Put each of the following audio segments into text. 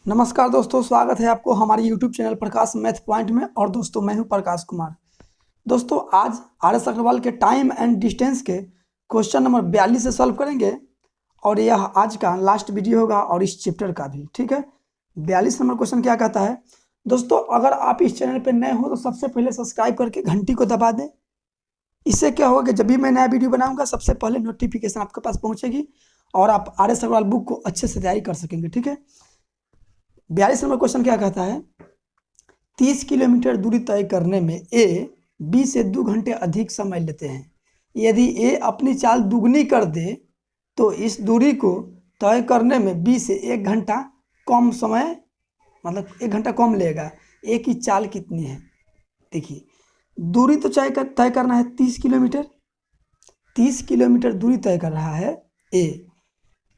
नमस्कार दोस्तों, स्वागत है आपको हमारे यूट्यूब चैनल प्रकाश मैथ पॉइंट में। और दोस्तों मैं हूं प्रकाश कुमार। दोस्तों आज आर.एस. अग्रवाल के टाइम एंड डिस्टेंस के क्वेश्चन नंबर 42 से सॉल्व करेंगे और यह आज का लास्ट वीडियो होगा और इस चैप्टर का भी। ठीक है, 42 नंबर क्वेश्चन क्या कहता है दोस्तों। अगर आप इस चैनल पर नए हो तो सबसे पहले सब्सक्राइब करके घंटी को दबा दें। इससे क्या होगा कि जब भी मैं नया वीडियो बनाऊंगा सबसे पहले नोटिफिकेशन आपके पास पहुंचेगी और आप आर.एस. अग्रवाल बुक को अच्छे से तैयारी कर सकेंगे। ठीक है, 42 नंबर क्वेश्चन क्या कहता है, 30 किलोमीटर दूरी तय करने में ए बी से 2 घंटे अधिक समय लेते हैं। यदि ए अपनी चाल दुगनी कर दे तो इस दूरी को तय करने में बी से 1 घंटा कम समय, मतलब 1 घंटा कम लेगा। ए की चाल कितनी है? देखिए, दूरी तो तय करना है 30 किलोमीटर। 30 किलोमीटर दूरी तय कर रहा है ए,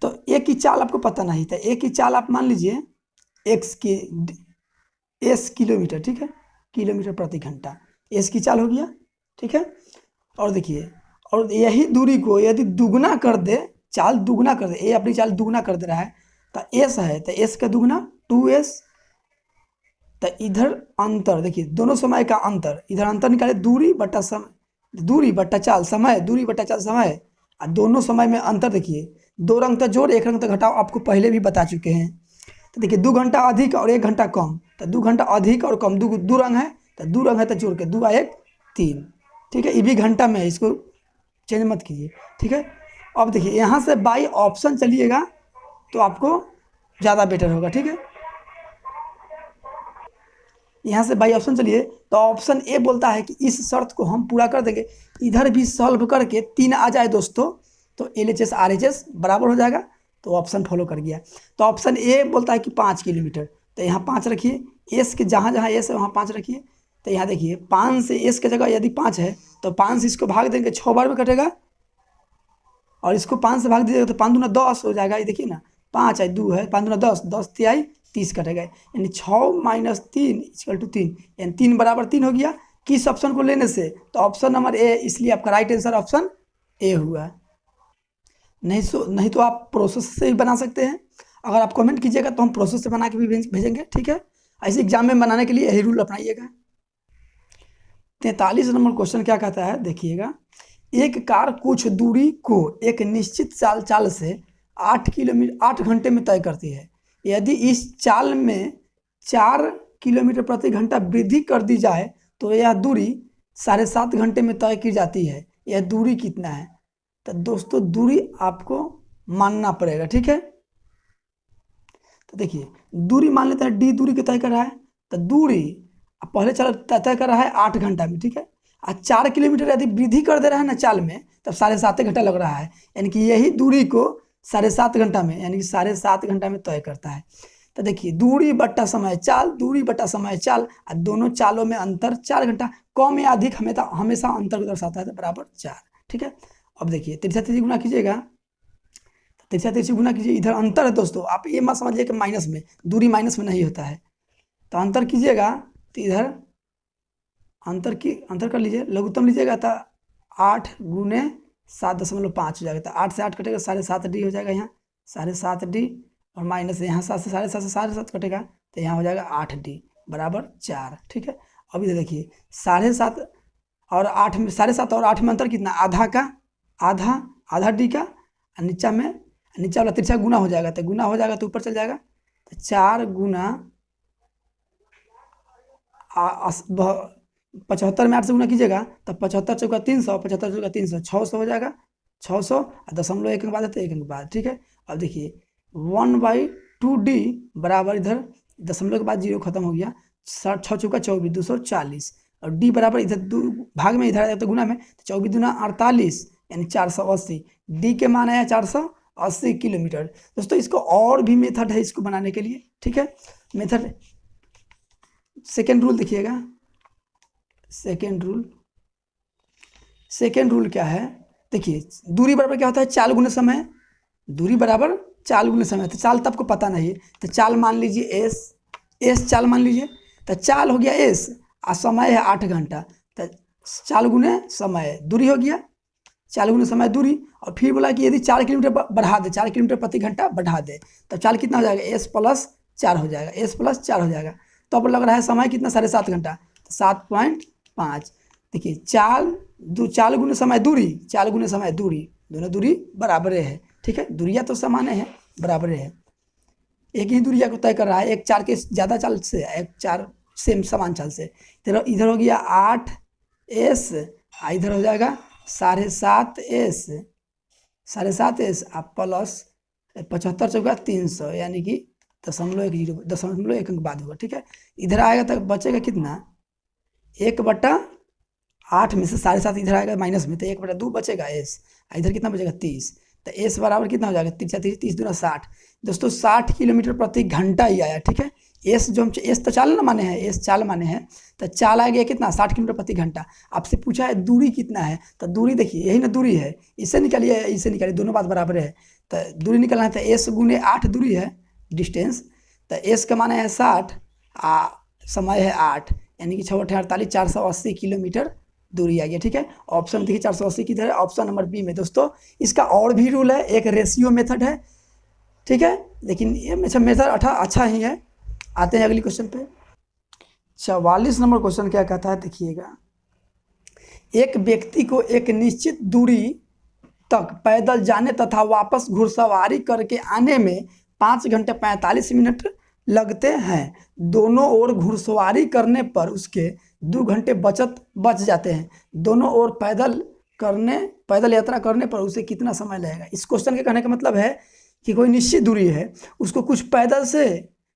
तो ए की चाल आपको पता नहीं था। ए की चाल आप मान लीजिए एक्स की एस किलोमीटर, ठीक है, किलोमीटर प्रति घंटा एस की चाल हो गया। ठीक है, और देखिए, और यही दूरी को यदि दुगना कर दे, चाल दुगना कर दे, ए अपनी चाल दुगना कर दे रहा है तो एस है, तो एस का दुगना 2s। तो इधर अंतर देखिए, दोनों समय का अंतर, इधर अंतर निकाले दूरी बट्टा समय, दूरी बट्टा चाल समय, दूरी बट्टा चाल समय, और दोनों समय में अंतर देखिए, 2 रंग तो जोड़ 1 रंग तो घटाओ, आपको पहले भी बता चुके हैं। तो देखिए 2 घंटा अधिक और 1 घंटा कम, तो 2 घंटा अधिक और कम, दो रंग है तो 2 रंग है तो जोड़ के 2 और 1 3। ठीक है, ये भी घंटा में है, इसको चेंज मत कीजिए। ठीक है, अब देखिए यहाँ से बाई ऑप्शन चलिएगा तो आपको ज़्यादा बेटर होगा। ठीक है, यहाँ से बाई ऑप्शन चलिए तो ऑप्शन ए बोलता है कि इस शर्त को हम पूरा कर देंगे। इधर भी सॉल्व करके 3 आ जाए दोस्तों तो LHS RHS बराबर हो जाएगा, तो ऑप्शन फॉलो कर गया। तो ऑप्शन ए बोलता है कि 5 किलोमीटर, तो यहाँ 5 रखिए, एस के जहाँ जहाँ एस है वहाँ 5 रखिए। तो यहाँ देखिए 5 से एस के जगह यदि 5 है तो 5 से इसको भाग देंगे, 6 बार में कटेगा, और इसको 5 से भाग दीजिएगा तो 5 दूना 10 हो जाएगा। ये देखिए ना, 5 है 2 है, 5 दूना 10, 10 तिहाई 30 कटेगा, यानी 6 - 3 = 3, यानी 3 बराबर 3 हो गया। किस ऑप्शन को लेने से? तो ऑप्शन नंबर ए, इसलिए आपका राइट आंसर ऑप्शन ए हुआ। नहीं तो आप प्रोसेस से भी बना सकते हैं। अगर आप कमेंट कीजिएगा तो हम प्रोसेस से बना के भी भेजेंगे। ठीक है, ऐसे एग्जाम में बनाने के लिए यही रूल अपनाइएगा। 43 नंबर क्वेश्चन क्या कहता है, देखिएगा, एक कार कुछ दूरी को एक निश्चित चाल से 8 घंटे में तय करती है। यदि इस चाल में 4 किलोमीटर प्रति घंटा वृद्धि कर दी जाए तो यह दूरी 7.5 घंटे में तय की जाती है। यह दूरी कितना है? तो दोस्तों दूरी आपको मानना पड़ेगा। ठीक है, तो देखिए दूरी मान लेते हैं, डी दूरी के तय कर रहा है, तो दूरी पहले चल तय कर रहा है 8 घंटा में। ठीक है, और 4 किलोमीटर यदि वृद्धि कर दे रहा है ना चाल में, तब 7.5 घंटा लग रहा है, यानी कि यही दूरी को 7.5 घंटा में, यानी कि 7.5 घंटा में तय करता है। तो देखिए दूरी बट्टा समय चाल, दूरी बट्टा समय चाल, और दोनों चालों में अंतर 4 घंटा, कम या अधिक हमेशा अंतर को दर्शाता है, तो बराबर 4। ठीक है, अब देखिए तिरछा तिरछी गुना कीजिएगा, तिरछा तिरछी गुना कीजिए, इधर अंतर है दोस्तों, आप ये मत समझिए कि माइनस में, दूरी माइनस में नहीं होता है। तो अंतर कीजिएगा तो इधर अंतर कर लीजिए, लघुत्तम लीजिएगा तो 8 × 7.5 हो जाएगा, तो 8 से 8 कटेगा 7.5D हो जाएगा, यहाँ 7.5D, और माइनस यहाँ 7 से 7.5 से 7.5 कटेगा तो यहाँ हो जाएगा 8D बराबर 4। ठीक है, अब इधर देखिए 7.5 और 8 में, 7.5 और 8 में अंतर कितना? आधा का आधा D का, नीचा वाला तिरछा गुना हो जाएगा, तो गुना हो जाएगा तो ऊपर चल जाएगा, तो 4 × 75 में 8 से गुना कीजिएगा तो 75 × 4 = 300, 75 × 4 = 300, 600 हो जाएगा, 600, और दशमलव 1 के बाद है 1 के बाद। ठीक है, अब देखिए 1/2D बराबर, इधर दशमलव के बाद 0 खत्म हो गया, 6 × 24 = 240, और D बराबर इधर भाग में, इधर आया तो गुना में, तो 24 दूना 48, यानी 480। D के मान आया 480 किलोमीटर। दोस्तों इसको और भी मेथड है इसको बनाने के लिए। ठीक है, मेथड सेकेंड रूल देखिएगा, सेकेंड रूल क्या है, देखिए दूरी बराबर क्या होता है? चाल गुने समय, दूरी बराबर चाल गुने समय। तो चाल तो आपको पता नहीं है, तो चाल मान लीजिए एस चाल मान लीजिए, तो चाल हो गया एस, और समय है 8 घंटा, तो चाल गुने समय दूरी हो गया, चाल गुने समय दूरी। और फिर बोला कि यदि 4 किलोमीटर बढ़ा दे, 4 किलोमीटर प्रति घंटा बढ़ा दे, तब चाल कितना हो जाएगा? S + 4 हो जाएगा, एस प्लस 4 हो जाएगा। तो अब लग रहा है समय कितना, 7.5 घंटा, तो 7.5। देखिए 4 गुने समय दूरी, 4 गुने समय दूरी, दोनों दूरी बराबर है, ठीक है, दूरियाँ तो समान है, बराबर है। एक ही दूरिया को तय कर रहा है, एक 4 के ज़्यादा चाल से, एक 4 सेम समान चाल से। इधर हो गया 8s, इधर हो जाएगा 7.5s, 7.5s आप प्लस 75 चौका 300, यानी कि 0.1 अंक बाद होगा, ठीक है। इधर आएगा तो बचेगा कितना, 1/8 में से 7.5 इधर आएगा माइनस में, तो 1/2 बचेगा एस, इधर कितना बचेगा 30, तो एस बराबर कितना हो जाएगा, 30 दूना 60। दोस्तों 60 किलोमीटर प्रति घंटा ही आया, ठीक है। एस जो हम एस तो चाल ना माने हैं, एस चाल माने हैं, तो चाल आएगा कितना, 60 किलोमीटर प्रति घंटा। आपसे पूछा है दूरी कितना है, तो दूरी देखिए यही ना दूरी है, इससे निकालिए, इससे निकालिए, दोनों बात बराबर है। तो दूरी निकलना है तो एस गुने 8 दूरी है डिस्टेंस, तो एस का माना है 60, समय है 8, यानी कि 6 48, 480 किलोमीटर दूरी आ गया, ठीक है। ऑप्शन देखिए 480 किधर है, ऑप्शन नंबर बी में। दोस्तों इसका और भी रूल है, एक रेशियो मेथड है, ठीक है, लेकिन ये मेथड अच्छा ही है। आते हैं अगली क्वेश्चन पे। 44 नंबर क्वेश्चन क्या कहता है, देखिएगा। एक व्यक्ति को एक निश्चित दूरी तक पैदल जाने तथा वापस घुड़सवारी करके आने में 5 घंटे 45 मिनट लगते हैं। दोनों ओर घुड़सवारी करने पर उसके 2 घंटे बच जाते हैं। दोनों ओर पैदल यात्रा करने पर उसे कितना समय लगेगा। इस क्वेश्चन के कहने का मतलब है कि कोई निश्चित दूरी है, उसको कुछ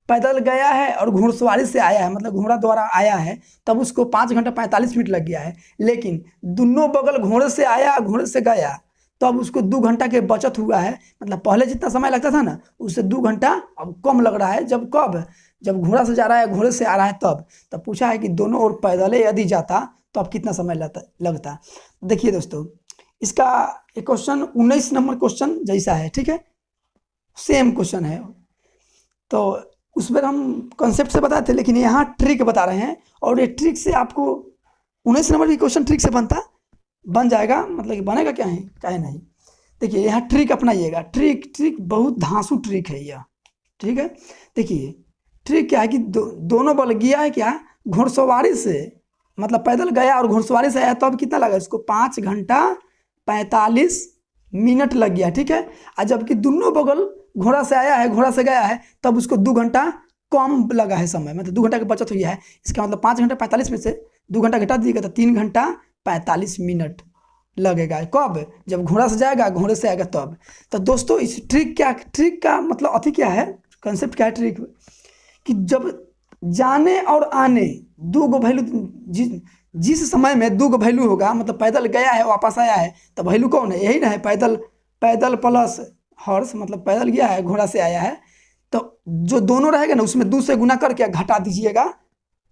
पैदल गया है और घुड़सवारी से आया है, मतलब घोड़ा द्वारा आया है, तब उसको 5 घंटा 45 मिनट लग गया है। लेकिन दोनों बगल घोड़े से आया, घोड़े से गया, तो अब उसको 2 घंटा के बचत हुआ है। मतलब पहले जितना समय लगता था ना, उससे 2 घंटा अब कम लग रहा है। जब घोड़ा से जा रहा है, घोड़े से आ रहा है, तब पूछा है कि दोनों ओर पैदल यदि जाता तो अब कितना समय लगता। देखिए दोस्तों, इसका एक क्वेश्चन 19 नंबर क्वेश्चन जैसा है, ठीक है, सेम क्वेश्चन है। तो उस पर हम कॉन्सेप्ट से बताए थे, लेकिन यहाँ ट्रिक बता रहे हैं, और ये ट्रिक से आपको 19 नंबर की क्वेश्चन ट्रिक से बन जाएगा, मतलब कि बनेगा क्या है, काहे नहीं। देखिए यहाँ ट्रिक अपनाइएगा, ट्रिक बहुत धांसू ट्रिक है यह, ठीक है। देखिए ट्रिक क्या है कि दोनों बल गया है क्या, घुड़सवारी से, मतलब पैदल गया और घुड़सवारी से आया, तो अब कितना लगा, इसको 5 घंटा 45 मिनट लग गया, ठीक है। और जबकि दोनों बगल घोड़ा से आया है, घोड़ा से गया है, तब उसको 2 घंटा कम लगा है समय, मतलब 2 घंटा की बचत हुई है। इसका मतलब 5 घंटा 45 में से 2 घंटा घटा दीजिएगा तो 3 घंटा 45 मिनट लगेगा। कब, जब घोड़ा से जाएगा, घोड़े से आएगा तब। तो दोस्तों इस ट्रिक का मतलब अति क्या है, कंसेप्ट क्या है ट्रिक, कि जब जाने और आने 2 गो वैल्यू, जिस समय में 2 गो वैल्यू होगा, मतलब पैदल गया है वापस आया है, तो वैल्यू कौन है, यही ना है, पैदल प्लस हॉर्स, मतलब पैदल गया है, घोड़ा से आया है, तो जो दोनों रहेगा ना, उसमें 2 से गुना करके घटा दीजिएगा,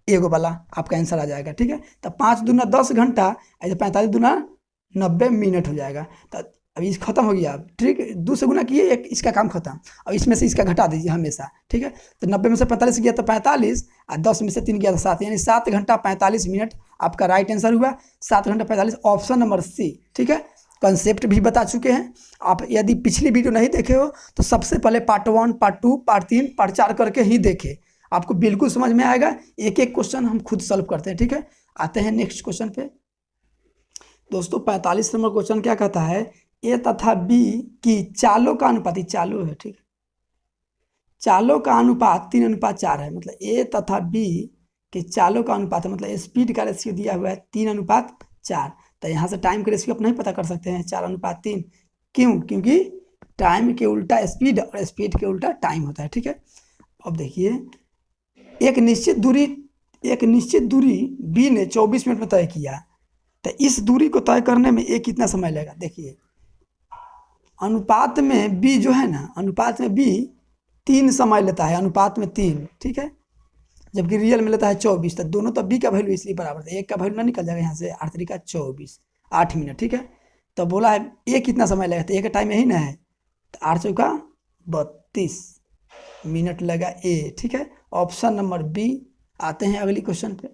एगो वाला आपका आंसर आ जाएगा, ठीक है। तो 5 दूना 10 घंटा, ऐसे 45 दूना 90 मिनट हो जाएगा। तो अभी इस खत्म हो गया, अब ट्रिक 2 से गुना किए, एक इसका काम खत्म। अब इसमें से इसका घटा दीजिए हमेशा, ठीक है। तो 90 में से 45 गया तो 45, और 10 में से 3 गया तो 7, यानी 7 घंटा 45 मिनट आपका राइट आंसर हुआ। 7 घंटा 45, ऑप्शन नंबर सी, ठीक है। कंसेप्ट भी बता चुके हैं। आप यदि पिछली वीडियो नहीं देखे हो तो सबसे पहले पार्ट 1, पार्ट 2, पार्ट 3, पार्ट 4 करके ही देखें, आपको बिल्कुल समझ में आएगा। एक एक क्वेश्चन हम खुद सॉल्व करते हैं, ठीक है। आते हैं नेक्स्ट क्वेश्चन पे। दोस्तों 45 नंबर क्वेश्चन क्या कहता है, ए तथा बी की चालों का अनुपात, चालू है, ठीक, चालों का अनुपात 3:4 है। मतलब ए तथा बी के चालों का अनुपात है, मतलब स्पीड का रेशियो दिया हुआ है 3:4। तो यहाँ से टाइम का रेशियो अपना ही पता कर सकते हैं, 4:3। क्यों, क्योंकि टाइम के उल्टा स्पीड और स्पीड के उल्टा टाइम होता है, ठीक है। अब देखिए एक निश्चित दूरी बी ने 24 मिनट में तय किया, तो इस दूरी को तय करने में ए कितना समय लगेगा। देखिए अनुपात में बी जो है ना, अनुपात में बी 3 समय लेता है, अनुपात में 3, ठीक है, जबकि रियल में लेता है 24। तो दोनों तो बी का वैल्यू इसलिए बराबर था, एक का वैल्यू ना निकल जाएगा यहाँ से, 8 3 24, 8 मिनट, ठीक है। तो बोला है ए कितना समय लगेगा, तो ए का टाइम यही ना है, तो 8 चौका 32 मिनट लगा ए, ठीक है, ऑप्शन नंबर बी। आते हैं अगली क्वेश्चन पे।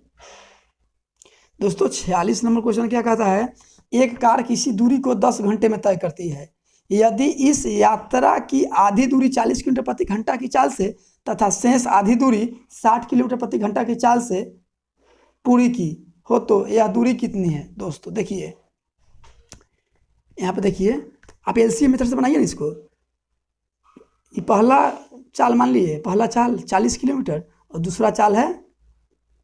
दोस्तों 46 नंबर क्वेश्चन क्या कहता है, एक कार किसी दूरी को 10 घंटे में तय करती है। यदि इस यात्रा की आधी दूरी 40 किलोमीटर प्रति घंटा की चाल से तथा शेष आधी दूरी 60 किलोमीटर प्रति घंटा की चाल से पूरी की हो तो यह दूरी कितनी है। दोस्तों देखिए यहाँ पे देखिए, आप एलसीएम मेथड से बनाइए ना इसको। ये पहला चाल मान लिए, पहला चाल 40 किलोमीटर और दूसरा चाल है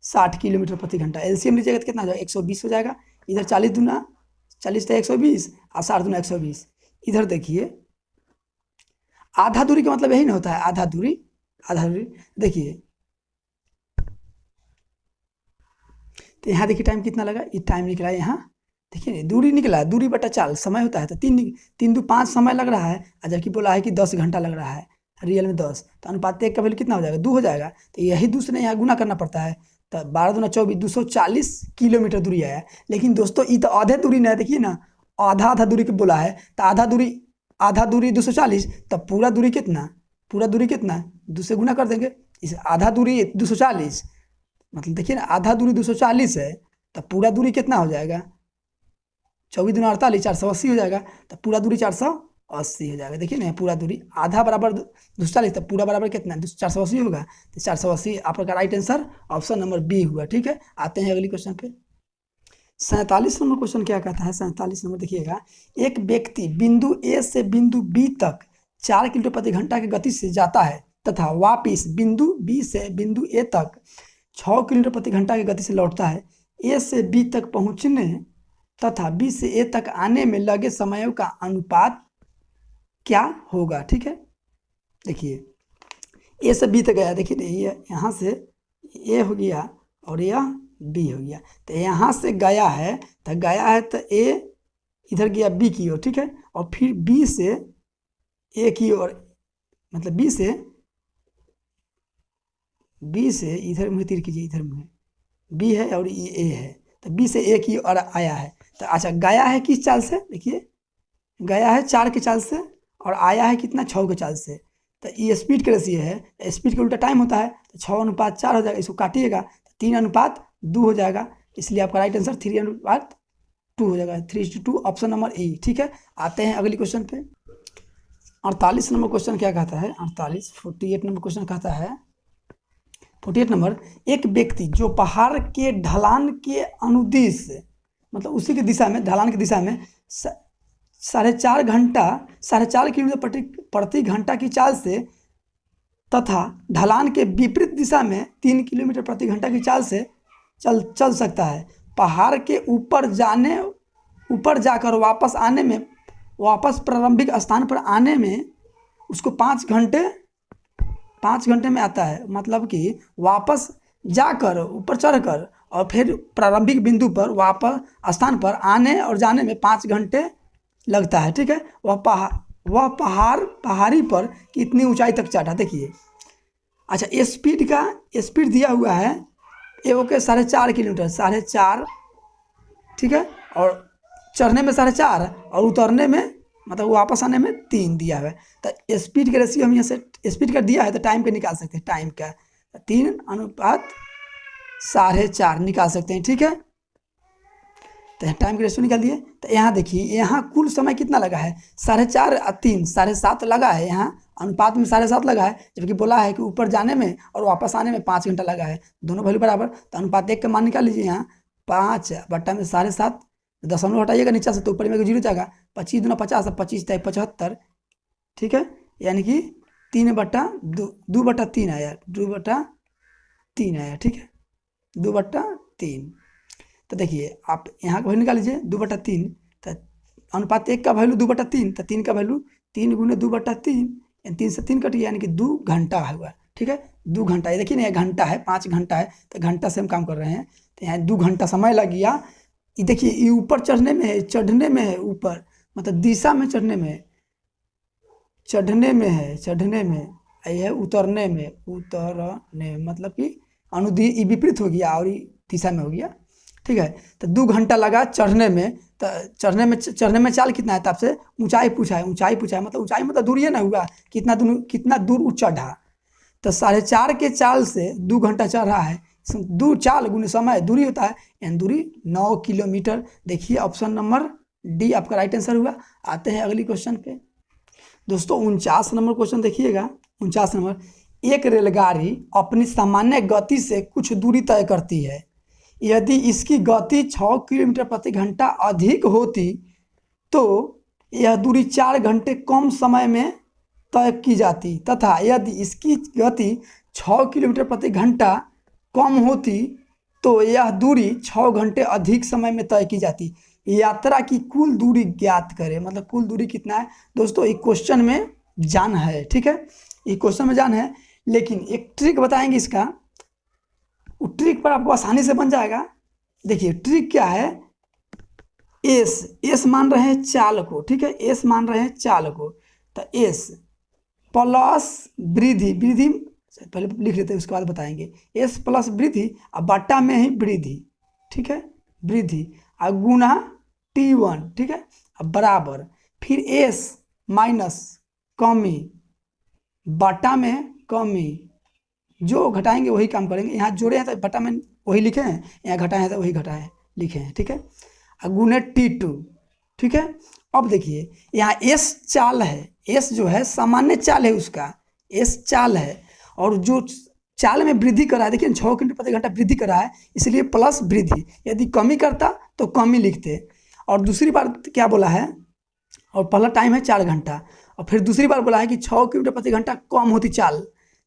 60 किलोमीटर प्रति घंटा। एलसीएम लीजिएगा तो कितना हो जाएगा, 120 हो जाएगा। इधर 40 दूना 40 था 120 और 60 दूना 120। इधर देखिए आधा दूरी का मतलब यही ना होता है, आधा दूरी। देखिए तो यहाँ देखिए टाइम कितना लगा, ये टाइम निकला है यहाँ देखिए, दूरी निकला, दूरी बटा चाल समय होता है तो 3 दू 5 समय लग रहा है, और जबकि बोला है कि 10 घंटा लग रहा है, रियल में 10, तो अनुपात 1 का वैल्यू कितना हो जाएगा, 2 हो जाएगा। तो यही दूसरे यहाँ गुना करना पड़ता है, तो 12 दूना 24, 240 किलोमीटर दूरी आया। लेकिन दोस्तों ये तो आधे दूरी नहीं, देखिए ना आधा दूरी के बोला है, तो आधा दूरी 240, तब पूरा दूरी कितना, 2 से गुना कर देंगे। इस आधा दूरी 240 मतलब देखिए ना आधा दूरी 240 है, तब पूरा दूरी कितना हो जाएगा, 24 दूना 48, 480 हो जाएगा। तो पूरा दूरी 480 हो जाएगा। देखिए ना पूरा दूरी आधा बराबर 240, तो पूरा बराबर कितना 480 होगा। तो 480 आपका right answer option number B हुआ। ठीक है, आते हैं अगली क्वेश्चन पे। 47 नंबर क्वेश्चन क्या कहता है, 47 नंबर देखिएगा, एक व्यक्ति बिंदु ए से बिंदु बी तक 4 किलोमीटर प्रति घंटा की गति से जाता है तथा वापिस बिंदु बी से बिंदु ए तक 6 किलोमीटर प्रति घंटा की गति से लौटता है। ए से बी तक पहुंचने तथा बी से ए तक आने में लगे समयों का अनुपात क्या होगा। ठीक है, देखिए ए से बी तक गया, देखिए ये यहाँ से ए हो गया और यह बी हो गया। तो यहाँ से गया है तो ए इधर गया बी की ओर, ठीक है, और फिर बी से ए की ओर, मतलब बी से इधर मुँह तीर कीजिए, इधर मुँह बी है और ये ए है, तो बी से ए की ओर आया है। तो अच्छा गया है किस चाल से, देखिए गया है 4 के चाल से और आया है कितना 6 के चाल से। तो ये स्पीड का रेशियो है, स्पीड के उल्टा टाइम होता है, तो 6:4 हो जाएगा, इसको काटिएगा तो 3:2 हो जाएगा। इसलिए आपका राइट आंसर 3:2 हो जाएगा, 3:2 ऑप्शन नंबर ए। ठीक है, आते हैं अगली क्वेश्चन पे। 48 नंबर क्वेश्चन क्या कहता है, 48 नंबर क्वेश्चन कहता है, 48 नंबर, एक व्यक्ति जो पहाड़ के ढलान के अनुदिश, मतलब उसी के दिशा में, ढलान की दिशा में 4.5 किलोमीटर प्रति घंटा की चाल से तथा ढलान के विपरीत दिशा में 3 किलोमीटर प्रति घंटा की चाल से चल सकता है। पहाड़ के ऊपर जाकर वापस प्रारंभिक स्थान पर आने में उसको 5 घंटे में आता है। मतलब कि वापस जाकर ऊपर चढ़कर और फिर प्रारंभिक बिंदु पर वापस स्थान पर आने और जाने में 5 घंटे लगता है। ठीक है, वह पहाड़ी पर कितनी ऊंचाई तक चढ़ा, देखिए। अच्छा स्पीड दिया हुआ है ए ओके 4.5 किलोमीटर, 4.5, ठीक है, और चढ़ने में 4.5 और उतरने में मतलब वापस आने में 3 दिया हुआ है। तो स्पीड का रेशियो हम यहाँ से स्पीड का दिया है तो टाइम का निकाल सकते हैं, टाइम का 3:4.5 निकाल सकते हैं। ठीक है, तो टाइम का रेशियो निकाल दिए। तो यहाँ देखिए यहाँ कुल समय कितना लगा है, 4.5 और 3 7.5 लगा है, यहाँ अनुपात में 7.5 लगा है, जबकि बोला है कि ऊपर जाने में और वापस आने में 5 घंटा लगा है, दोनों वैल्यू बराबर। तो अनुपात 1 का मान निकाल लीजिए, यहाँ 5 बट्टा में 7.5, दशमलव हटाइएगा नीचे से तो ऊपर में 0 जाएगा, 25 दूना 50, 25 तय 75। ठीक है, यानी कि 2/3 आया, 2/3 आया। ठीक है, 2/3। तो देखिए आप यहाँ का वैल्यू निकाल लीजिए 2/3, तो अनुपात 1 का वैल्यू 2/3, तो 3 का वैल्यू 3 गुने 2/3, 3 से 3 कटिए, यानी कि 2 घंटा हुआ। ठीक है, 2 घंटा, ये देखिए ना, 1 घंटा है, 5 घंटा है, तो घंटा से हम काम कर रहे हैं। तो यहाँ 2 घंटा समय लग गया। ये देखिए ये ऊपर चढ़ने में है, ऊपर मतलब दिशा में चढ़ने में है, उतरने में मतलब कि अनुदिश विपरीत हो गया और दिशा में हो गया। ठीक है, तो 2 घंटा लगा चढ़ने में। तो चढ़ने में चाल कितना है, तब से ऊंचाई पूछा है, मतलब ऊंचाई मतलब दूरी है ना, हुआ कितना दूर चढ़ा। तो 4.5 के चाल से 2 घंटा चढ़ रहा है, 2 चाल गुने समय दूरी होता है, यानी दूरी 9 किलोमीटर। देखिए ऑप्शन नंबर डी आपका राइट आंसर हुआ। आते हैं अगली क्वेश्चन पे दोस्तों, 49 नंबर क्वेश्चन देखिएगा। 49 नंबर, एक रेलगाड़ी अपनी सामान्य गति से कुछ दूरी तय करती है। यदि इसकी गति 6 किलोमीटर प्रति घंटा अधिक होती तो यह दूरी 4 घंटे कम समय में तय की जाती, तथा यदि इसकी गति 6 किलोमीटर प्रति घंटा कम होती तो यह दूरी 6 घंटे अधिक समय में तय की जाती। यात्रा की कुल दूरी ज्ञात करें। मतलब कुल दूरी कितना है दोस्तों, एक क्वेश्चन में जान है, ठीक है, एक क्वेश्चन में जान है, लेकिन एक ट्रिक बताएंगे इसका, वो ट्रिक पर आपको आसानी से बन जाएगा। देखिए ट्रिक क्या है, एस मान रहे हैं चाल को, ठीक है, एस मान रहे हैं चाल को, तो एस प्लस वृद्धि, वृद्धि पहले लिख लेते हैं उसके बाद बताएंगे, एस प्लस वृद्धि और बट्टा में ही वृद्धि, ठीक है, वृद्धि और गुना T1, ठीक है, अब बराबर फिर एस माइनस कमी बट्टा में कमी, जो घटाएंगे वही काम करेंगे। यहाँ जोड़े हैं तो बट्टा में वही लिखे हैं, यहाँ घटाए हैं तो वही घटाए लिखे हैं, ठीक है, और गुने T2, ठीक है। अब देखिए यहाँ एस चाल है, एस जो है सामान्य चाल है, उसका एस चाल है, और जो चाल में वृद्धि करा है, देखिए 6 किलोमीटर प्रति घंटा वृद्धि करा है, इसलिए प्लस वृद्धि, यदि कमी करता तो कमी लिखते। और दूसरी बार क्या बोला है, और पहला टाइम है 4 घंटा, और फिर दूसरी बार बोला है कि 6 किलोमीटर प्रति घंटा कम होती चाल,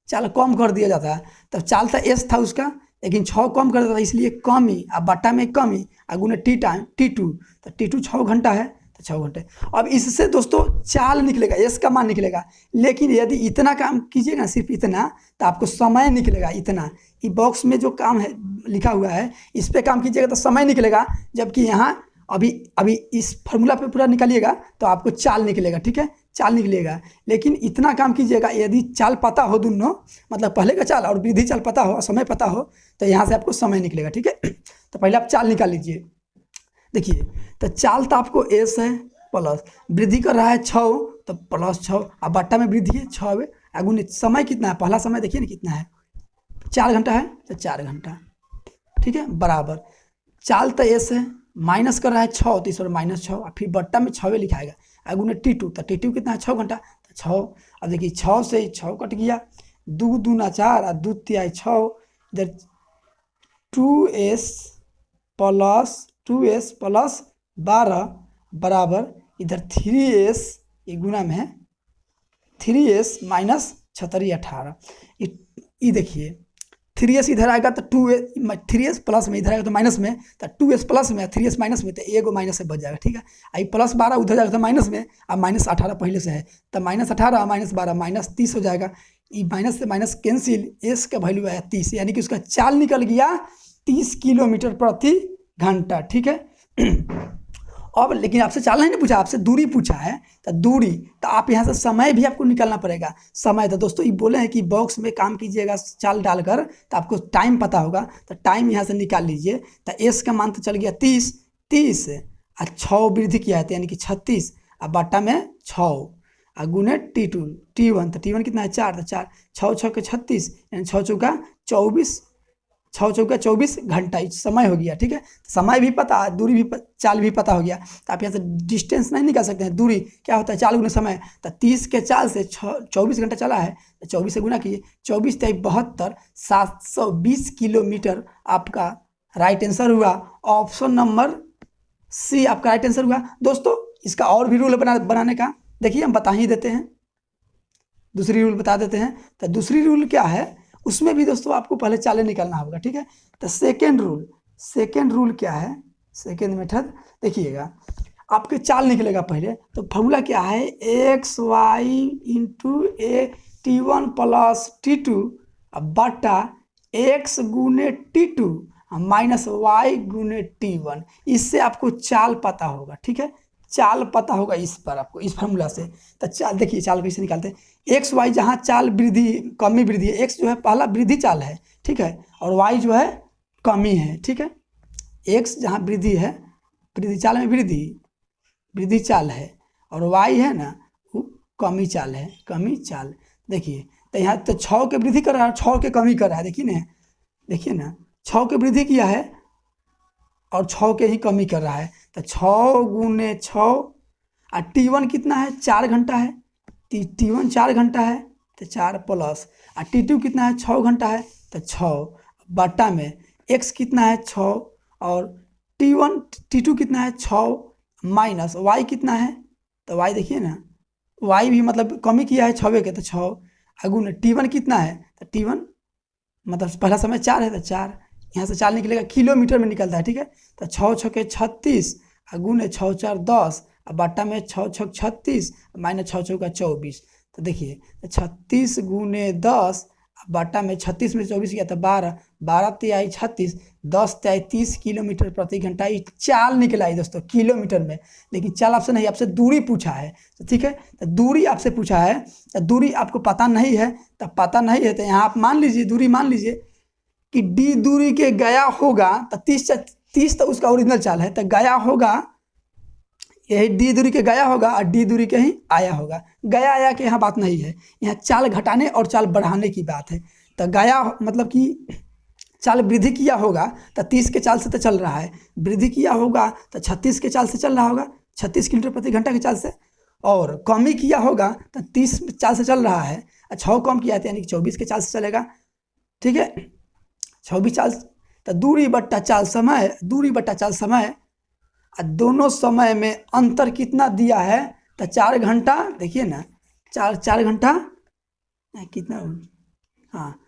चाल कम कर दिया जाता है, तब चाल था एस था उसका, लेकिन 6 कम कर देता था, इसलिए कमी, अब बट्टा में कमी, गुने T2, तो T2 6 घंटा है तो 6 घंटे। अब इससे दोस्तों चाल निकलेगा, एस का मान निकलेगा, लेकिन यदि इतना काम कीजिएगा सिर्फ इतना, तो आपको समय निकलेगा इतना। ये बॉक्स में जो काम है लिखा हुआ है इस पे काम कीजिएगा तो समय निकलेगा, जबकि यहाँ अभी इस फार्मूला पे पूरा निकालिएगा तो आपको चाल निकलेगा, ठीक है, चाल निकलेगा। लेकिन इतना काम कीजिएगा, यदि चाल पता हो दोनों, मतलब पहले का चाल और वृद्धि चाल पता हो और समय पता हो, तो यहाँ से आपको समय निकलेगा, ठीक है। तो पहले आप चाल निकाल लीजिए। देखिए तो चाल तो आपको एस है, प्लस वृद्धि कर रहा है 6, तो प्लस 6, अब बट्टा में वृद्धि है 6, अगुने समय कितना है, पहला समय देखिए ना कितना है, 4 घंटा है, तो 4 घंटा, ठीक है, बराबर चाल तो एस है, माइनस कर रहा है 6, तो इस पर -6, और फिर बट्टा में 6 लिखाएगा, अगुने T2, तो T2 कितना है 6 घंटा, तो 6। अब देखिए 6 से 6 कट गया, 2 दूना 4 और 2 तिहाई 6, इधर 2s प्लस 12 बराबर इधर 3s, ये गुना में है 3s माइनस 36 18, ये देखिए 3s इधर आएगा तो 3s प्लस में, इधर आएगा तो माइनस में, तो 2s प्लस में 3s माइनस में, तो एगो माइनस से बच जाएगा, ठीक है। आई प्लस 12 उधर जाएगा तो माइनस में, अब माइनस 18 पहले से है, तो -18 माइनस 12 -30 हो जाएगा, ये माइनस से माइनस कैंसिल, एस का वैल्यू आया 30, यानी कि उसका चाल निकल गया 30 किलोमीटर प्रति घंटा, ठीक है। अब लेकिन आपसे चाल नहीं पूछा, आपसे दूरी पूछा है, तो दूरी, तो आप यहाँ से समय भी आपको निकालना पड़ेगा। समय तो दोस्तों ये बोले हैं कि बॉक्स में काम कीजिएगा चाल डालकर, तो आपको टाइम पता होगा, तो टाइम यहाँ से निकाल लीजिए। तो एस का मान तो चल गया 30 और 6 वृद्धि किया है, यानी कि 36, और बट्टा में 6 और गुने T1, तो T1 कितना है 4, तो 4 6 6 के 36, यानी 6 चौका 24, 6 चौका 24 घंटा समय हो गया, ठीक है। समय भी पता, दूरी भी चाल भी पता हो गया, तो आप यहाँ से डिस्टेंस नहीं निकाल सकते हैं, दूरी क्या होता है चाल गुना समय, तो 30 के चाल से 24 घंटा चला है, तो 24 से गुना कीजिए, 24 × 72 720 किलोमीटर आपका राइट आंसर हुआ। ऑप्शन नंबर सी आपका राइट आंसर हुआ। दोस्तों इसका और भी रूल बनाने का देखिए हम बता ही देते हैं, दूसरी रूल बता देते हैं। तो दूसरी रूल क्या है, उसमें भी दोस्तों आपको पहले चालें निकालना होगा, ठीक है। तो सेकेंड रूल क्या है, सेकेंड मेथड देखिएगा, आपके चाल निकलेगा पहले, तो फॉर्मूला क्या है, XY × a T1 plus T2 बटा x गुने T2 माइनस y गुने T1, इससे आपको चाल पता होगा, ठीक है, चाल पता होगा इस पर आपको, इस फार्मूला से। तो चाल देखिए चाल कैसे निकालते हैं, एक्स वाई जहाँ चाल वृद्धि कमी वृद्धि है, एक्स जो है पहला वृद्धि चाल है, ठीक है, और वाई जो है कमी है, ठीक है। एक्स जहाँ वृद्धि है, वृद्धि चाल में वृद्धि चाल है, और वाई है ना वो कमी चाल है, कमी चाल। देखिए तो यहाँ तो 6 के वृद्धि कर रहा है, 6 के कमी कर रहा है, देखिए ना 6 के वृद्धि किया है और 6 के ही कमी कर रहा है, तो 6 गुने 6 और T1 कितना है 4 घंटा है, T1 4 घंटा है, तो 4 प्लस और T2 कितना है 6 घंटा है, तो 6 बटा में x कितना है 6 और T2 कितना है 6 माइनस y कितना है, तो y देखिए ना y भी मतलब कमी किया है 6 के, तो 6 अगुण T1 कितना है, तो T1 मतलब पहला समय 4 है, तो 4 यहाँ से 4 निकलेगा, किलोमीटर में निकलता है, ठीक है। तो 6 छके 36 अगुण 6 4 10 और बटा में 6 6 36 माइनस 6 चौका 24। तो देखिए 36 गुने 10 बटा में 36 में 24 गया तो 12 12 तिहाई 36 10 तिहाई 30 किलोमीटर प्रति घंटा। ये चाल निकला है दोस्तों किलोमीटर में, लेकिन चाल आपसे नहीं, आपसे दूरी पूछा है, तो ठीक है। तो दूरी आपसे पूछा है, तो दूरी आपको पता नहीं है, तो पता नहीं है तो यहाँ आप मान लीजिए दूरी मान लीजिए कि d दूरी के गया होगा, तो 30 तो उसका ओरिजिनल चाल है, तो गया होगा यही d दूरी के गया होगा और d दूरी के ही आया होगा। गया आया के यहाँ बात नहीं है, यहाँ चाल घटाने और चाल बढ़ाने की बात है। तो गया मतलब कि चाल वृद्धि किया होगा तो 30 के चाल से तो चल रहा है, वृद्धि किया होगा तो 36 के चाल से चल रहा होगा, 36 किलोमीटर प्रति घंटा के चाल से, और कमी किया होगा तो 30 चाल से चल रहा है, 6 कम किया है यानी कि 24 के चाल से चलेगा, ठीक है। 24 चाल, तो दूरी बट्टा चाल समय, दूरी बट्टा चाल समय, दोनों समय में अंतर कितना दिया है, तो 4 घंटा, देखिए ना 4 घंटा कितना, हाँ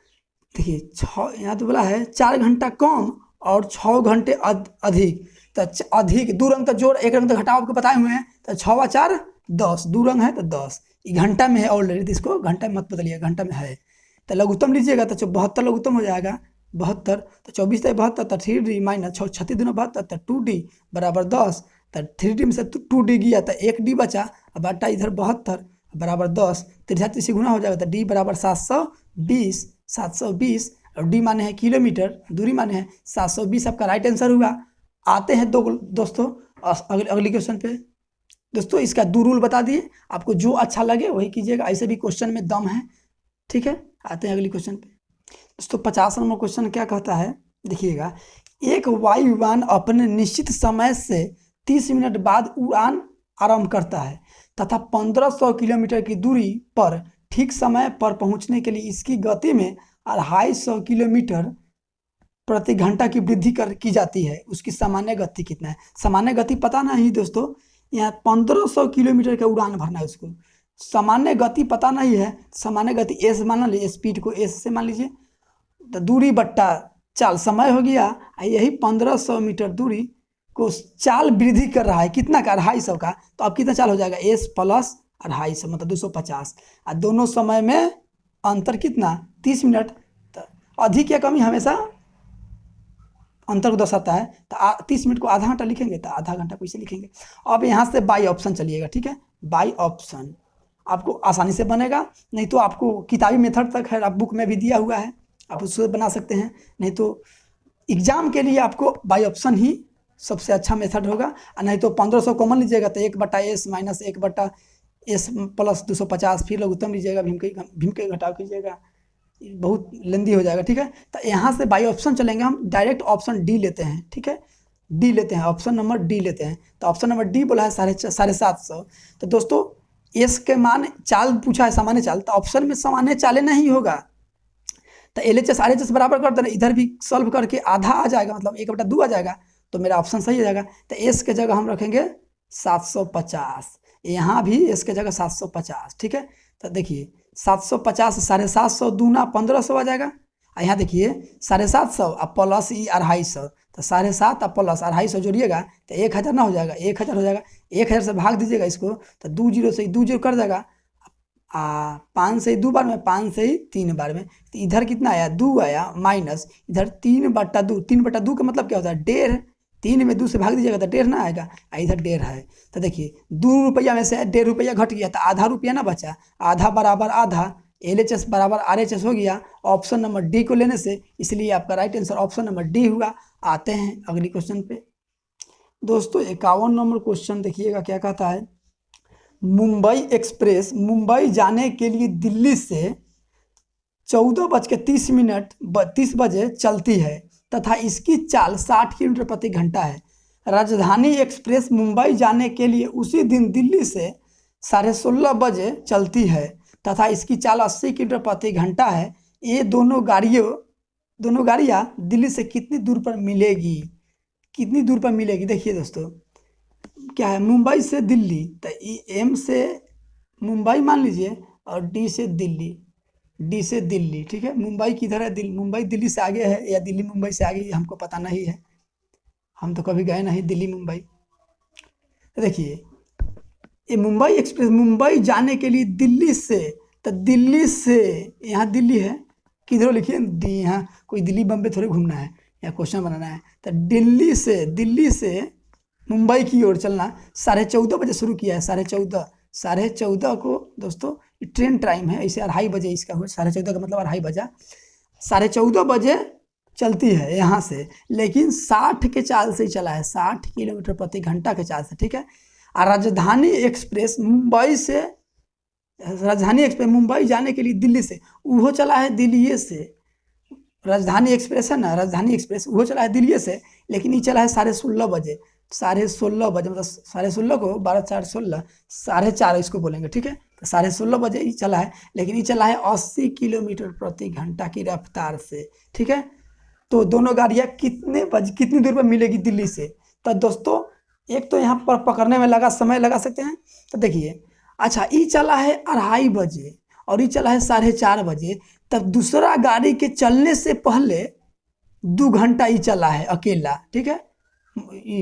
देखिए 6 यहाँ तो बोला है 4 घंटा कम और 6 घंटे अधिक, तो अधिक दो रंग तो जोड़ एक रंग तो घटाओ आपको बताए हुए हैं, तो 6 व 4 10, दो रंग है तो 10, ये घंटा में है ऑलरेडी, तो इसको घंटा में मत बदलिए, घंटा में है। तो लघुत्तम लीजिएगा तो 72 लघुत्तम हो जाएगा 72, तो 24 से 72 तो 3D माइनस 36 दूना 72 तो 2D बराबर 10, तो 3D में से 2D गया तो 1D बचा, अब बटा इधर 72 बराबर 10, 33 से गुना हो जाएगा तो D बराबर 720, 720 और D माने है किलोमीटर, दूरी माने है 720, आपका राइट आंसर हुआ। आते हैं दोस्तों अगली क्वेश्चन पे। दोस्तों इसका 2 रूल बता दिए, आपको जो अच्छा लगे वही कीजिएगा, ऐसे भी क्वेश्चन में दम है, ठीक है। आते हैं अगली क्वेश्चन पे। दोस्तों 50 नंबर क्वेश्चन क्या कहता है, देखिएगा, एक वायुयान अपने निश्चित समय से 30 मिनट बाद उड़ान आरंभ करता है तथा 1500 किलोमीटर की दूरी पर ठीक समय पर पहुंचने के लिए इसकी गति में 250 किलोमीटर प्रति घंटा की वृद्धि की जाती है, उसकी सामान्य गति कितना है। सामान्य गति पता नहीं दोस्तों, यहाँ 1500 किलोमीटर का उड़ान भरना है उसको, सामान्य गति पता नहीं है, सामान्य गति एस मान लीजिए, स्पीड को एस से मान लीजिए, तो दूरी बट्टा चाल समय हो गया, यही 1500 मीटर दूरी को चाल वृद्धि कर रहा है, कितना का 250 का, तो अब कितना चाल हो जाएगा एस प्लस 250 मतलब 250, और दोनों समय में अंतर कितना 30 मिनट, तो अधिक या कमी हमेशा अंतर को दर्शाता है, तो 30 मिनट को आधा घंटा लिखेंगे तो आधा घंटा को इसे लिखेंगे। अब यहाँ से बाई ऑप्शन चलिएगा, ठीक है, बाई ऑप्शन आपको आसानी से बनेगा, नहीं तो आपको किताबी मेथड तक है, आप बुक में भी दिया हुआ है, आप उससे बना सकते हैं, नहीं तो एग्जाम के लिए आपको बाई ऑप्शन ही सबसे अच्छा मेथड होगा, नहीं तो 1500 कॉमन लीजिएगा तो 1/s माइनस 1/s प्लस 250, फिर लघुत्तम लीजिएगा, भीम के घटाव कीजिएगा, बहुत लेंदी हो जाएगा, ठीक है। तो यहाँ से बाई ऑप्शन चलेंगे, हम डायरेक्ट ऑप्शन डी लेते हैं, ठीक है, डी लेते हैं, ऑप्शन नंबर डी लेते हैं। तो ऑप्शन नंबर डी बोला है 750। तो दोस्तों एस के मान चाल पूछा है सामान्य चाल, तो ऑप्शन में सामान्य चालें नहीं होगा, तो LHS RHS बराबर कर देना, इधर भी सॉल्व करके आधा आ जाएगा, मतलब 1/2 आ जाएगा, तो मेरा ऑप्शन सही हो जाएगा। तो एस के जगह हम रखेंगे 750, यहाँ भी एस के जगह 750, ठीक है। तो देखिए 750 750 दूना 1500 आ जाएगा, और यहाँ देखिए 750 और प्लस 250, तो 750 और प्लस 250 जोड़िएगा तो 1000 ना हो जाएगा, 1000 हो जाएगा, 1000 से भाग दीजिएगा इसको, तो 2 जीरो से 2 जीरो कर जाएगा, 5 से 2 बार में, 5 से 3 बार में, तो इधर कितना आया 2 आया, माइनस इधर 3/2, 3/2 का मतलब क्या होता है 1.5, 3 में 2 से भाग दीजिएगा तो 1.5 ना आएगा, इधर 1.5 है, तो देखिए 2 रुपया में से 1.5 रुपया घट गया, तो आधा रुपया ना बचा, आधा बराबर आधा, LHS बराबर RHS हो गया ऑप्शन नंबर डी को लेने से, इसलिए आपका right answer option number D हुआ। आते हैं अगली क्वेश्चन पे। दोस्तों 51 नंबर क्वेश्चन देखिएगा क्या कहता है, मुंबई एक्सप्रेस मुंबई जाने के लिए दिल्ली से 14:30 बजे चलती है तथा इसकी चाल 60 किलोमीटर प्रति घंटा है। राजधानी एक्सप्रेस मुंबई जाने के लिए उसी दिन दिल्ली से 16:30 बजे चलती है तथा इसकी चाल 80 किलोमीटर प्रति घंटा है। ये दोनों गाड़ियाँ दिल्ली से कितनी दूर पर मिलेगी, कितनी दूर पर मिलेगी। देखिए दोस्तों क्या है, मुंबई से दिल्ली, तो एम से मुंबई मान लीजिए और डी से दिल्ली, ठीक है। मुंबई किधर है, मुंबई दिल्ली से आगे है या दिल्ली मुंबई से आगे, हमको पता नहीं है, हम तो कभी गए नहीं दिल्ली मुंबई। तो देखिए ये मुंबई एक्सप्रेस मुंबई जाने के लिए दिल्ली से, तो दिल्ली से यहाँ दिल्ली है, किधर लिखिए डी, यहाँ कोई दिल्ली बम्बे थोड़े घूमना है या क्वेश्चन बनाना है। तो दिल्ली से मुंबई की ओर चलना 14:30 बजे शुरू किया है। 14:30 को दोस्तों ट्रेन टाइम है, इसे 2:30 बजे इसका हो, 14:30 का मतलब 2:30 बजा, 14:30 बजे चलती है यहाँ से, लेकिन 60 के चाल से ही चला है, 60 किलोमीटर प्रति घंटा के चाल से, ठीक है। और राजधानी एक्सप्रेस मुंबई जाने के लिए दिल्ली से, वो चला है दिल्ली से। राजधानी एक्सप्रेस है ना, राजधानी एक्सप्रेस वो चला है दिल्ली से, लेकिन ये चला है 16:30 बजे, 16:30 बजे, मतलब 16:30 को 12 4 16, 4:30 इसको बोलेंगे, ठीक है। तो 16:30 बजे ये चला है, लेकिन ये चला है 80 किलोमीटर प्रति घंटा की रफ्तार से, ठीक है। तो दोनों गाड़ियाँ कितनी दूर पर मिलेगी दिल्ली से। तो दोस्तों एक तो यहाँ पर पकड़ने में समय लगा सकते हैं। तो देखिए अच्छा, ये चला है 2:30 बजे और ये चला है 4:30 बजे, तब दूसरा गाड़ी के चलने से पहले 2 घंटा ये चला है अकेला, ठीक है,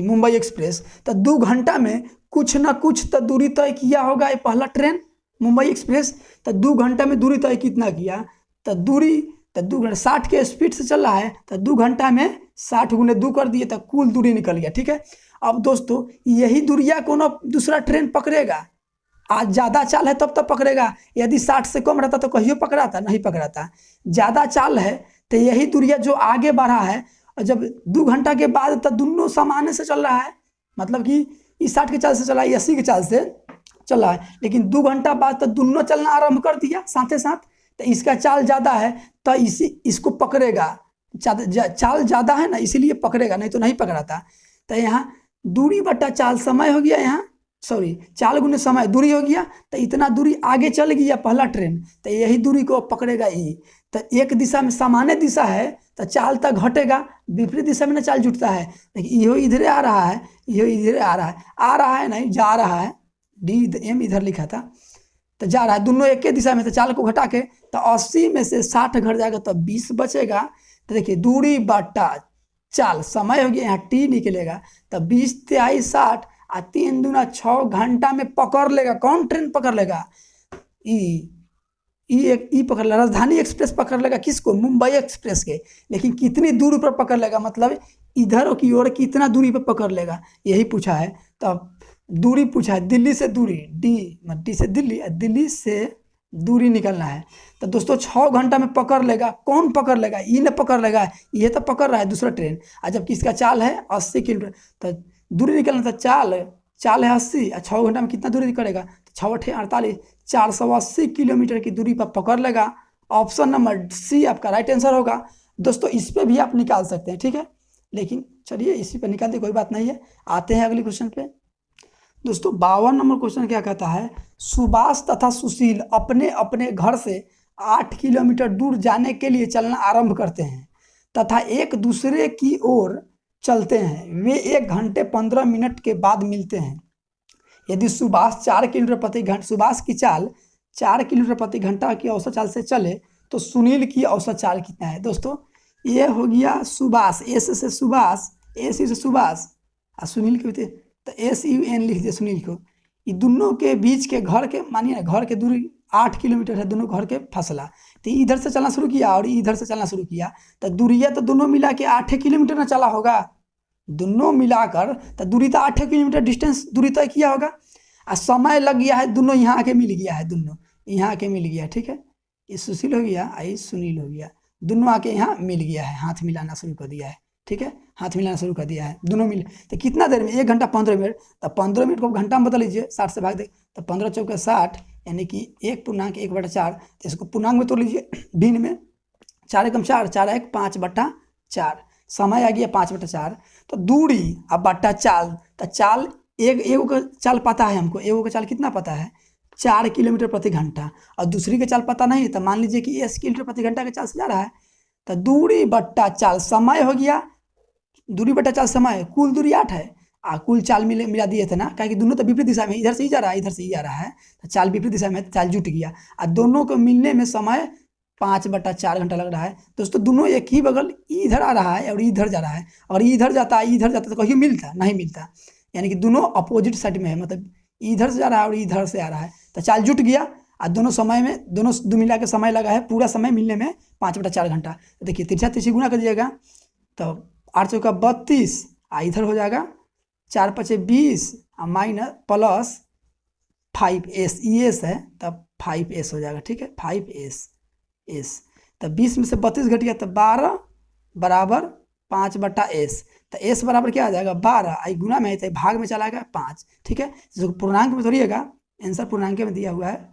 मुंबई एक्सप्रेस। तो 2 घंटा में कुछ ना कुछ तो दूरी तय किया होगा ये पहला ट्रेन मुंबई एक्सप्रेस। तो 2 घंटा में दूरी तय कितना किया, तो 2 घंटा 60 के स्पीड से चल रहा है, तो 2 घंटा में 60 × 2 कर दिए, तो कुल दूरी निकल गया, ठीक है। अब दोस्तों यही दूरिया को ना दूसरा ट्रेन पकड़ेगा, आज ज़्यादा चाल है तब पकड़ेगा, यदि 60 से कम रहता तो कहियो पकड़ाता, नहीं पकड़ाता। ज़्यादा चाल है तो यही दूरिया जो आगे बढ़ा है, और जब 2 घंटा के बाद तो दोनों सामान्य से चल रहा है, मतलब कि ये 60 के चाल से चला है, 80 के चाल से चल रहा है, लेकिन 2 घंटा बाद तो दोनों चलना आरंभ कर दिया साथ ही साथ। तो इसका चाल ज़्यादा है तो इसको पकड़ेगा, चाल ज़्यादा है ना इसीलिए पकड़ेगा, नहीं तो नहीं पकड़ाता। तो यहाँ दूरी बटा चाल समय हो गया, यहाँ चाल गुने समय दूरी हो गया, तो इतना दूरी आगे चल गया पहला ट्रेन, तो यही दूरी को पकड़ेगा ये। तो एक दिशा में सामान्य दिशा है तो चाल तक घटेगा, विपरीत दिशा में ना चाल जुटता है। देखिए यो इधर आ रहा है, यो इधर आ रहा है नहीं, जा रहा है, D इधर लिखा था, तो जा रहा है, दोनों एक ही दिशा में, तो चाल को घटा के तो 80 में से 60 घट जाएगा तो 20 बचेगा। तो देखिए दूरी बटा चाल समय हो गया, यहाँ T निकलेगा, तो 20 × 60 और 3 दूना 6 घंटा में पकड़ लेगा। कौन ट्रेन पकड़ लेगा, ई पकड़ लेगा, राजधानी एक्सप्रेस पकड़ लेगा, किसको, मुंबई एक्सप्रेस के। लेकिन कितनी दूरी पर पकड़ लेगा, मतलब इधर की ओर कितना दूरी पर पकड़ लेगा, यही पूछा है। तो दूरी पूछा है, दिल्ली से दूरी, डी से दिल्ली से दूरी निकलना है। तो दोस्तों 6 घंटा में पकड़ लेगा। कौन पकड़ लेगा, ये न पकड़ लेगा, ये तो पकड़ रहा है दूसरा ट्रेन। और जबकि इसका चाल है 80 किलोमीटर, तो दूरी निकलना था, चाल है 80 और 6 घंटा में कितना दूरी करेगा, तो 6 × 8 = 48, 480 किलोमीटर की दूरी पर पकड़ लेगा। ऑप्शन नंबर सी आपका राइट आंसर होगा। दोस्तों इस पर भी आप निकाल सकते हैं, ठीक है, लेकिन चलिए इसी पर निकालते, कोई बात नहीं है। आते हैं अगले क्वेश्चन पे। दोस्तों 52 नंबर क्वेश्चन क्या कहता है, सुभाष तथा सुशील अपने अपने घर से 8 किलोमीटर दूर जाने के लिए चलना आरंभ करते हैं तथा एक दूसरे की ओर चलते हैं। वे 1 घंटे 15 मिनट के बाद मिलते हैं। यदि सुभाष 4 किलोमीटर प्रति घंटा, सुभाष की चाल 4 किलोमीटर प्रति घंटा की औसत चाल से चले तो सुनील की औसत चाल कितना है। दोस्तों ये हो गया सुभाष, एस से सुभाष, एस से सुभाष, और सुनील के तो SUN लिख दिया सुनील को। ये दोनों के बीच के घर के, मानिए ना घर के दूरी 8 किलोमीटर है, दोनों घर के फासला। तो इधर से चलना शुरू किया और इधर से चलना शुरू किया, तो दूरिया तो दोनों मिला के 8 किलोमीटर ना चला होगा, दोनों मिलाकर तो दूरी तो 8 किलोमीटर डिस्टेंस दूरी तय किया होगा। और समय लग गया है, दोनों यहाँ आके मिल गया है, दोनों यहाँ आके मिल गया, ठीक है। ये सुशील हो गया, ये सुनील हो गया, दोनों आके यहाँ मिल गया है, हाथ मिलाना शुरू कर दिया है, ठीक है, हाथ मिलाना शुरू कर दिया है, दोनों मिल। तो कितना देर में, 1 घंटा 15 मिनट, तो 15 मिनट को घंटा में बदल लीजिए, 60 से भाग दे, तो 15 × 4 = 60, यानी कि 1.1/4। तो इसको पूर्णांक में तोड़ लीजिए, भिन्न में 4 × 4 = 4, 1 5/4, समय आ गया 5/4। तो दूरी अब बट्टा चाल, तो चाल एक का चाल पता है हमको, एगो का चाल कितना पता है, 4 किलोमीटर प्रति घंटा और दूसरी का चाल पता नहीं, तो मान लीजिए कि 80 किलोमीटर प्रति घंटा के चाल से जा रहा है, तो दूरी बट्टा चाल समय हो गया, दूरी बट्टा चाल समय, कुल दूरी 8 है, कुल चाल मिला दिए थे ना, क्योंकि दोनों तो विपरीत दिशा में, इधर से ही जा रहा है इधर से ही जा रहा है, तो चाल विपरीत दिशा में, चाल जुट गया और दोनों को मिलने में समय 5/4 घंटा लग रहा है। दोस्तों दोनों एक ही बगल, इधर आ रहा है और इधर जा रहा है, और इधर जाता तो कहीं मिलता नहीं मिलता, यानी कि दोनों अपोजिट साइड में है, मतलब इधर से जा रहा है और इधर से आ रहा है, तो चाल जुट गया और दोनों समय में, दोनों दो मिला के समय लगा है, पूरा समय मिलने में 5/4 घंटा। तो देखिए तिरछा तिरछी गुना कर दिएगा, तो 8 चौका 32, इधर हो जाएगा 4 5 20 माइनस प्लस 5s, ES है तब 5s हो जाएगा, ठीक है 5s। तो 20 में से 32 घट गया तो 12 बराबर 5/s, तो s बराबर क्या आ जाएगा 12, आई गुना में है भाग में चला गया 5, ठीक है, जो पूर्णांक में थोड़िएगा, आंसर पूर्णांक में दिया हुआ है,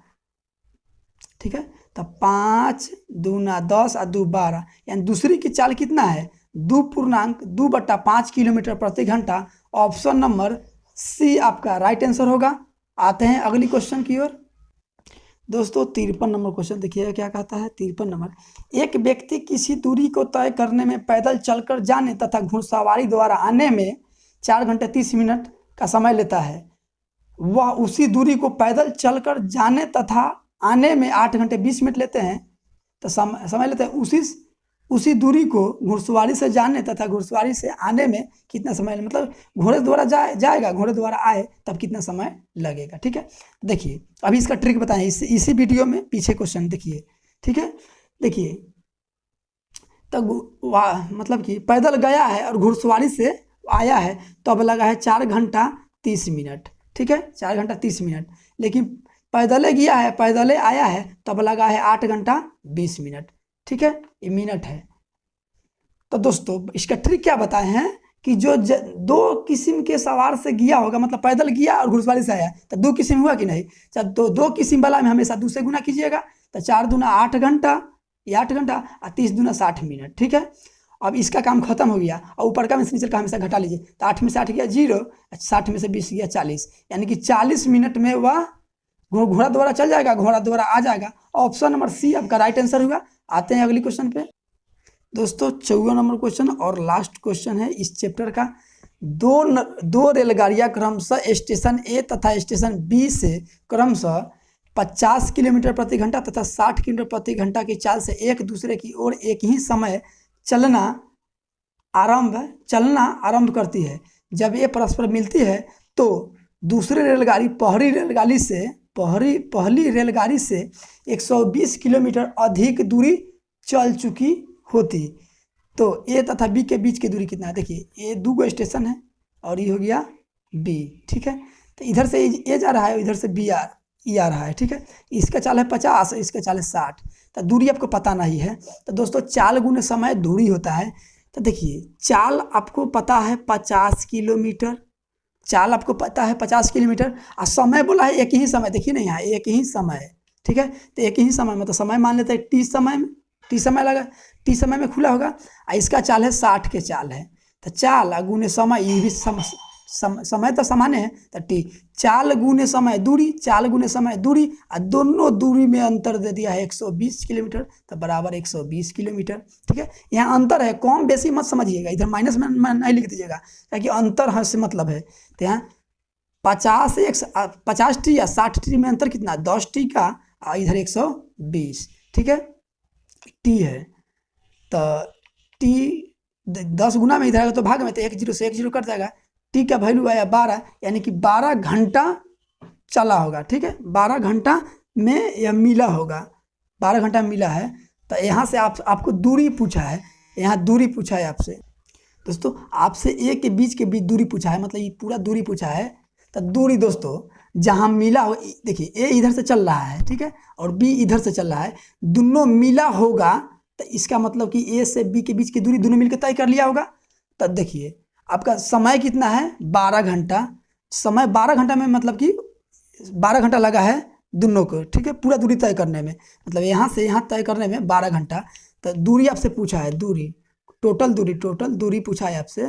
ठीक है। तो 5 दूना 10 और 2 12, यानी दूसरी की चाल कितना है 2.2/5 किलोमीटर प्रति घंटा। ऑप्शन नंबर सी आपका राइट आंसर होगा। आते हैं अगली क्वेश्चन की ओर। दोस्तों 53 नंबर क्वेश्चन देखिएगा क्या कहता है। 53 नंबर, एक व्यक्ति किसी दूरी को तय करने में पैदल चलकर जाने तथा घुड़सवारी द्वारा आने में 4 घंटे 30 मिनट का समय लेता है। वह उसी दूरी को पैदल चलकर जाने तथा आने में 8 घंटे 20 मिनट लेते हैं, तो समय लेते हैं। उसी दूरी को घुड़सवारी से जाने तथा घुड़सवारी से आने में कितना समय, मतलब घोड़े द्वारा जाएगा, घोड़े द्वारा आए तब कितना समय लगेगा, ठीक है। देखिए अभी इसका ट्रिक बताएं इसी वीडियो में, पीछे क्वेश्चन देखिए, ठीक है। देखिए तो मतलब कि पैदल गया है और घुड़सवारी से आया है, तो अब लगा है 4 घंटा 30 मिनट, ठीक है 4 घंटा 30 मिनट। लेकिन पैदले गया है, पैदले आया है, तो अब लगा है 8 घंटा 20 मिनट, ठीक है, ये मिनट है। तो दोस्तों इसका ट्रिक क्या बताए हैं कि जो दो किस्म के सवार से गया होगा, मतलब पैदल गया और घुड़सवारी से आया, तो 2 किस्म हुआ कि नहीं, चाहे दो किस्म वाला में हमेशा 2 से गुना कीजिएगा, तो 4 दूना 8 घंटा, ये 8 घंटा और 30 दूना 60 मिनट, ठीक है। अब इसका काम खत्म हो गया और ऊपर का में नीचे का हमेशा घटा लीजिए, तो 8 में से 8 गया 0, 60 में से 20 गया 40, यानी कि 40 मिनट में वह घोड़ा द्वारा चल जाएगा, घोड़ा द्वारा आ जाएगा। ऑप्शन नंबर सी आपका राइट आंसर हुआ। आते हैं अगली क्वेश्चन पे। दोस्तों 54 नंबर क्वेश्चन और लास्ट क्वेश्चन है इस चैप्टर का। दो रेलगाड़ियां क्रमशः स्टेशन ए तथा स्टेशन बी से क्रमशः 50 किलोमीटर प्रति घंटा तथा 60 किलोमीटर प्रति घंटा की चाल से एक दूसरे की ओर एक ही समय चलना आरंभ करती है। जब ये परस्पर मिलती है तो दूसरी रेलगाड़ी पहली रेलगाड़ी से 120 किलोमीटर अधिक दूरी चल चुकी होती। तो ए तथा बी के बीच की दूरी कितना है, देखिए ए 2 स्टेशन है और ये हो गया बी, ठीक है। तो इधर से ए जा रहा है, इधर से बी आ रहा है, ठीक है। इसका चाल है 50, इसका चाल है 60, तो दूरी आपको पता नहीं है। तो दोस्तों चाल गुने समय दूरी होता है। तो देखिए चाल आपको पता है 50 किलोमीटर, चाल आपको पता है 50 किलोमीटर और समय बोला है एक ही समय, देखिए नहीं यहाँ एक ही समय, ठीक है। तो एक ही समय मतलब समय मान लेते हैं टी समय लगा, टी समय में खुला होगा और इसका चाल है 60 के चाल है। तो चाल गुने समय, ये भी समय तो सामान्य है, तो टी चाल गुने समय दूरी, चाल गुने समय दूरी और दोनों दूरी में अंतर दे दिया है 120 किलोमीटर, तो बराबर 120 किलोमीटर, ठीक है। यहाँ अंतर है, कम बेसी मत समझिएगा, इधर माइनस में नहीं लिख दीजिएगा, ताकि अंतर से मतलब है। तो यहाँ 50 टी या 60 टी में अंतर कितना, 10 टी का, और इधर 120, ठीक है, टी है। तो टी 10 गुना में इधर आएगा तो भाग में, तो 1 0 से 1 0 कट जाएगा। टी का वैल्यू आया 12, यानी कि 12 घंटा चला होगा, ठीक है, 12 घंटा में यह मिला होगा, 12 घंटा में मिला है। तो यहाँ से आपको दूरी पूछा है, यहाँ दूरी पूछा है आपसे। दोस्तों आपसे ए के बीच दूरी पूछा है, मतलब ये पूरा दूरी पूछा है। तो दूरी दोस्तों जहाँ मिला हो, देखिए ए इधर से चल रहा है, ठीक है, और बी इधर से चल रहा है, दोनों मिला होगा, तो इसका मतलब कि ए से बी के बीच की दूरी दोनों मिलकर तय कर लिया होगा। तब देखिए आपका समय कितना है 12 घंटा, समय 12 घंटा में मतलब कि 12 घंटा लगा है दोनों को, ठीक है, पूरा दूरी तय करने में, मतलब यहाँ से यहाँ तय करने में 12 घंटा। तो दूरी आपसे पूछा है, दूरी टोटल दूरी पूछा है आपसे।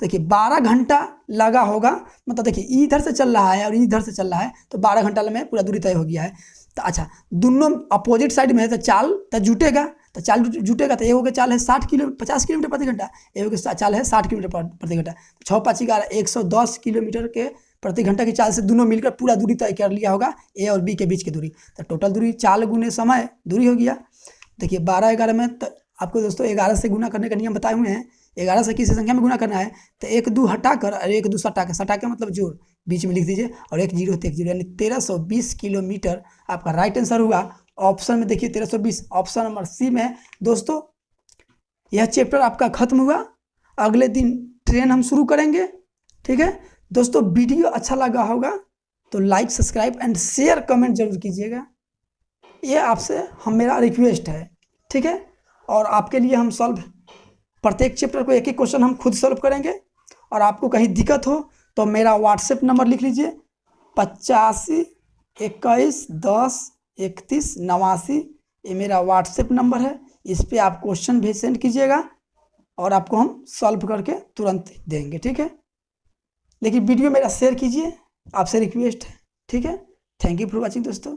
तो देखिए 12 घंटा लगा होगा, मतलब देखिए इधर से चल रहा है और इधर से चल रहा है, तो 12 घंटा में पूरा दूरी तय हो गया है। तो अच्छा, दोनों अपोजिट साइड में है तो चाल तो जुटेगा, तो चाल जुटेगा तो एगो के चाल है 50 किलोमीटर प्रति घंटा, एगो के चाल है 60 किलोमीटर प्रति घंटा। 6 5 11 110 किलोमीटर के प्रति घंटा की चाल से दोनों मिलकर पूरा दूरी तय कर लिया होगा, ए और बी के बीच की दूरी। तो टोटल दूरी चाल गुने समय दूरी हो गया। देखिए 12 11 में तो आपको दोस्तों 11 से गुना करने का नियम बताए हुए हैं। 11 से किसी संख्या में गुना करना है तो 1 2 हटाकर और 1 2 सटा के मतलब जोड़ बीच में लिख दीजिए, और 1 0 तो 1 0, यानी 1320 किलोमीटर आपका राइट आंसर हुआ। ऑप्शन में देखिए 1320, ऑप्शन नंबर सी में। दोस्तों यह चैप्टर आपका खत्म हुआ, अगले दिन ट्रेन हम शुरू करेंगे। ठीक है दोस्तों, वीडियो अच्छा लगा होगा तो like subscribe and share comment जरूर कीजिएगा, ये आपसे मेरा रिक्वेस्ट है। ठीक है, और आपके लिए हम सॉल्व प्रत्येक चैप्टर को एक एक क्वेश्चन हम खुद सॉल्व करेंगे। और आपको कहीं दिक्कत हो तो मेरा व्हाट्सएप नंबर लिख लीजिए 85 21 10 31 89, ये मेरा व्हाट्सएप नंबर है। इस पर आप क्वेश्चन भी सेंड कीजिएगा और आपको हम सॉल्व करके तुरंत देंगे। ठीक है, लेकिन वीडियो मेरा शेयर कीजिए, आपसे रिक्वेस्ट है। ठीक है, थैंक यू फॉर वॉचिंग दोस्तों।